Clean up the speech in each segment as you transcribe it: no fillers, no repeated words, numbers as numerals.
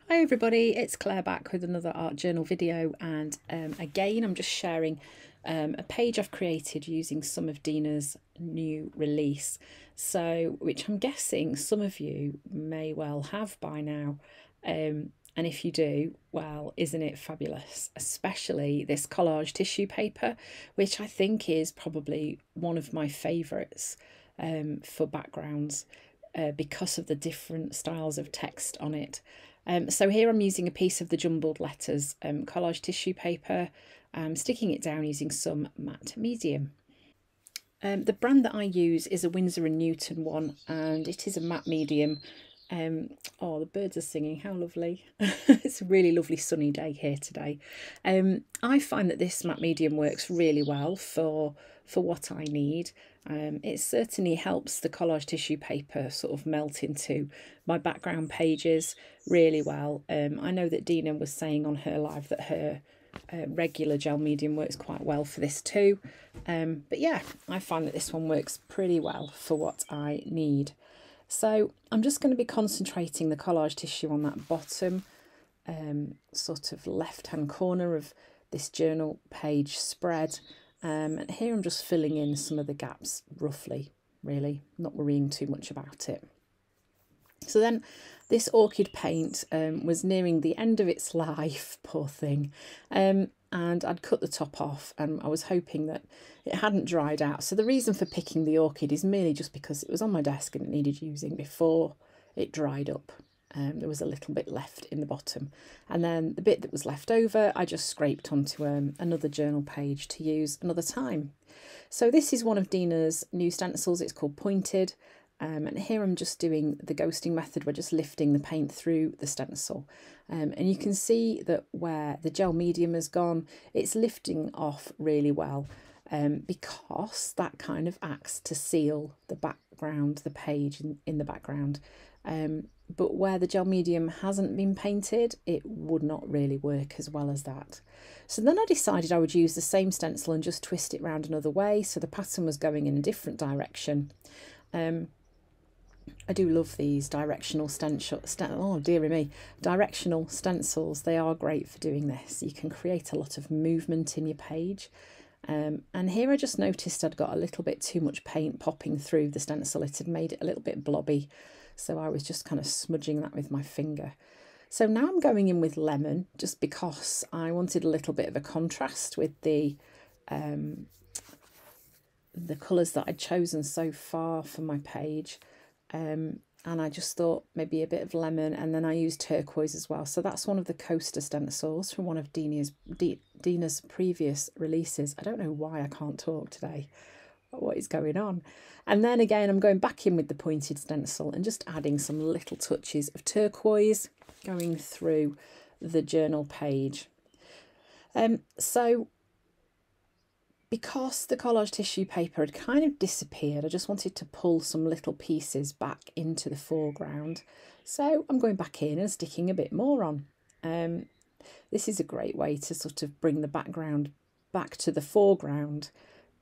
Hi everybody, it's Claire back with another art journal video, and again I'm just sharing a page I've created using some of Dina's new release, which I'm guessing some of you may well have by now, and if you do, well, isn't it fabulous? Especially this collage tissue paper, which I think is probably one of my favourites for backgrounds because of the different styles of text on it. So here I'm using a piece of the jumbled letters collage tissue paper, sticking it down using some matte medium. The brand that I use is a Winsor & Newton one, and it is a matte medium. Oh, the birds are singing, how lovely. It's a really lovely sunny day here today. I find that this matte medium works really well for what I need. It certainly helps the collage tissue paper sort of melt into my background pages really well. I know that Dina was saying on her live that her regular gel medium works quite well for this too. But yeah, I find that this one works pretty well for what I need. So I'm just going to be concentrating the collage tissue on that bottom sort of left-hand corner of this journal page spread. And here I'm just filling in some of the gaps roughly, really, not worrying too much about it. So then this orchid paint was nearing the end of its life, poor thing, and I'd cut the top off, and I was hoping that it hadn't dried out. So the reason for picking the orchid is merely just because it was on my desk and it needed using before it dried up. There was a little bit left in the bottom, and then the bit that was left over I just scraped onto another journal page to use another time. So this is one of Dina's new stencils. It's called Pointed, and here I'm just doing the ghosting method. We're just lifting the paint through the stencil, and you can see that where the gel medium has gone, it's lifting off really well, because that kind of acts to seal the background, the page in the background. But where the gel medium hasn't been painted, it would not really work as well as that. So then I decided I would use the same stencil and just twist it round another way, so the pattern was going in a different direction. I do love these directional directional stencils. They are great for doing this. You can create a lot of movement in your page. And here I just noticed I'd got a little bit too much paint popping through the stencil. It had made it a little bit blobby, so I was just kind of smudging that with my finger. So now I'm going in with lemon, just because I wanted a little bit of a contrast with the colours that I'd chosen so far for my page. And I just thought maybe a bit of lemon, and then I used turquoise as well. So that's one of the coaster stencils from one of Dina's previous releases. I don't know why I can't talk today. What is going on? And then again, I'm going back in with the pointed stencil and just adding some little touches of turquoise going through the journal page. So because the collage tissue paper had kind of disappeared, I just wanted to pull some little pieces back into the foreground. So I'm going back in and sticking a bit more on. This is a great way to sort of bring the background back to the foreground,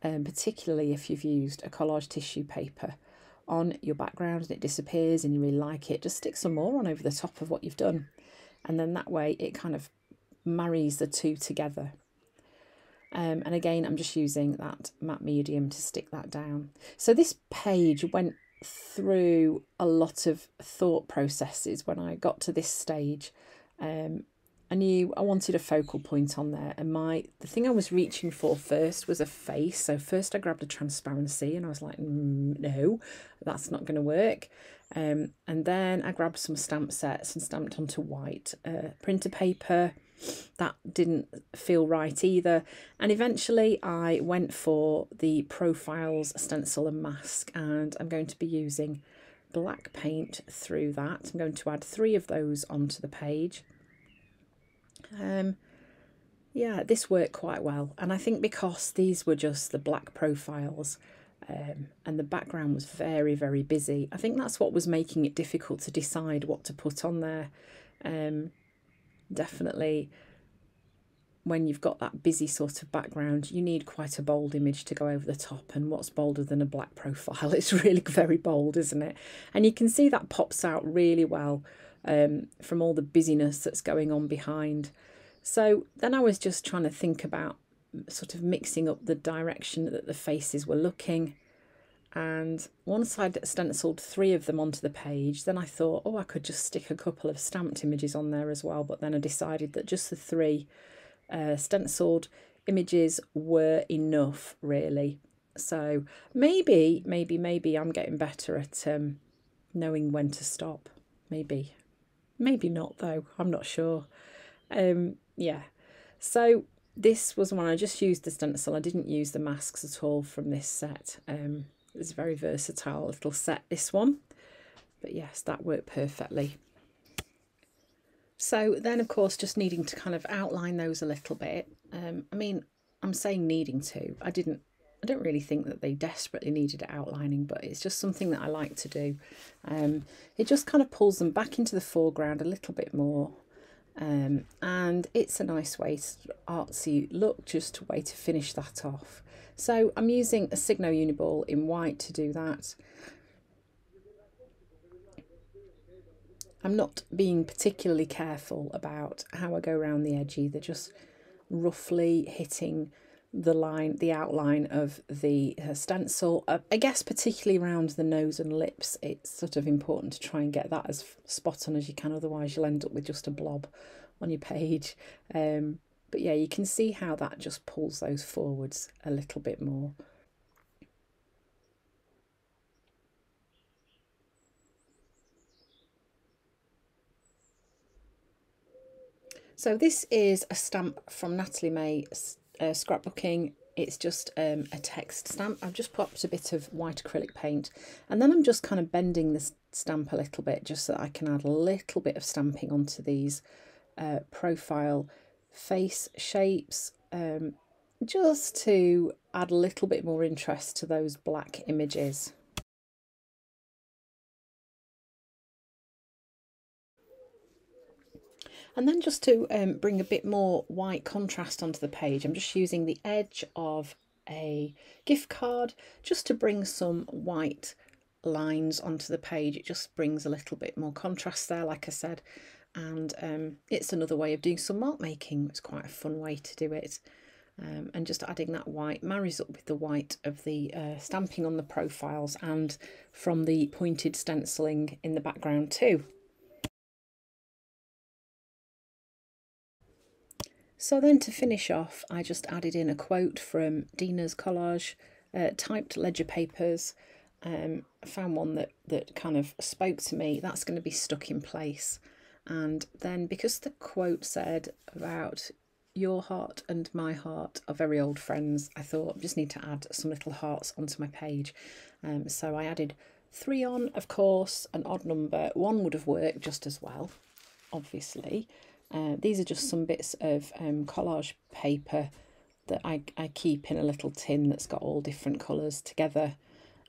particularly if you've used a collage tissue paper on your background and it disappears and you really like it. Just stick some more on over the top of what you've done, and then that way it kind of marries the two together. And again, I'm just using that matte medium to stick that down. So this page went through a lot of thought processes when I got to this stage. I knew I wanted a focal point on there, and the thing I was reaching for first was a face. So first I grabbed a transparency and I was like, no, that's not going to work. And then I grabbed some stamp sets and stamped onto white printer paper. That didn't feel right either, and eventually I went for the profiles stencil and mask, and I'm going to be using black paint through that. I'm going to add 3 of those onto the page. Yeah, this worked quite well, and I think because these were just the black profiles and the background was very, very busy, I think that's what was making it difficult to decide what to put on there. Definitely when you've got that busy sort of background, you need quite a bold image to go over the top, and what's bolder than a black profile? It's really very bold, isn't it? And you can see that pops out really well from all the busyness that's going on behind. So then I was just trying to think about sort of mixing up the direction that the faces were looking. And once I'd stenciled 3 of them onto the page, then I thought, oh, I could just stick a couple of stamped images on there as well. But then I decided that just the 3 stenciled images were enough, really. So maybe I'm getting better at knowing when to stop. Maybe not though, I'm not sure. Yeah, so this was one I just used the stencil. I didn't use the masks at all from this set. It's a very versatile little set, this one, but yes, that worked perfectly. So then, of course, just needing to kind of outline those a little bit. I mean, I'm saying needing to. I don't really think that they desperately needed outlining, but it's just something that I like to do. It just kind of pulls them back into the foreground a little bit more. And it's a nice way, artsy look, just a way to finish that off. So I'm using a Signo Uniball in white to do that. I'm not being particularly careful about how I go around the edge either, just roughly hitting the line, the outline of the stencil. I guess particularly around the nose and lips, it's sort of important to try and get that as spot on as you can, otherwise you'll end up with just a blob on your page. But yeah, you can see how that just pulls those forwards a little bit more. So this is a stamp from Wakley May Scrapbooking. It's just a text stamp. I've just popped a bit of white acrylic paint, and then I'm just kind of bending this stamp a little bit just so that I can add a little bit of stamping onto these profile face shapes, just to add a little bit more interest to those black images. And then just to bring a bit more white contrast onto the page, I'm just using the edge of a gift card just to bring some white lines onto the page. It just brings a little bit more contrast there, like I said, and it's another way of doing some mark making. It's quite a fun way to do it. And just adding that white marries up with the white of the stamping on the profiles and from the pointed stenciling in the background too. So then to finish off, I just added in a quote from Dina's collage, typed ledger papers. I found one that kind of spoke to me. That's going to be stuck in place. And then because the quote said about your heart and my heart are very old friends, I thought I just need to add some little hearts onto my page. So I added 3 on, of course, an odd number. 1 would have worked just as well, obviously. These are just some bits of collage paper that I keep in a little tin that's got all different colours together.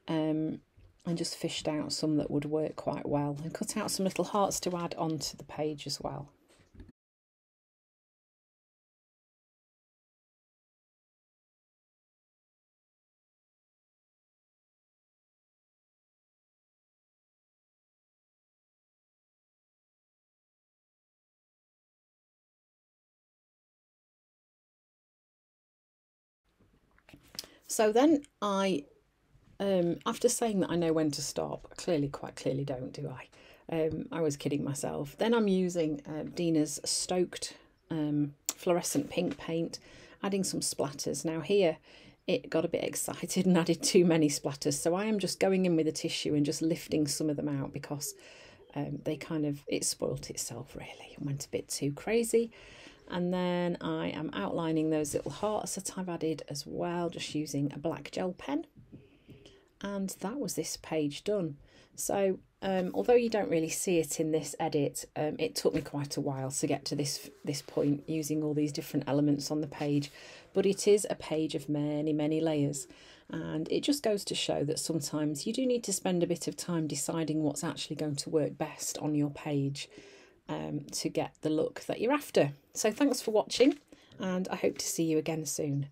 And just fished out some that would work quite well and cut out some little hearts to add onto the page as well. So then I, after saying that I know when to stop, quite clearly don't, do I? I was kidding myself. Then I'm using Dina's Stoked fluorescent pink paint, adding some splatters. Now here it got a bit excited and added too many splatters, so I am just going in with a tissue and just lifting some of them out because it spoilt itself really and went a bit too crazy. And then I am outlining those little hearts that I've added as well, just using a black gel pen. And that was this page done. So although you don't really see it in this edit, it took me quite a while to get to this point using all these different elements on the page, but it is a page of many layers, and it just goes to show that sometimes you do need to spend a bit of time deciding what's actually going to work best on your page to get the look that you're after. So thanks for watching, and I hope to see you again soon.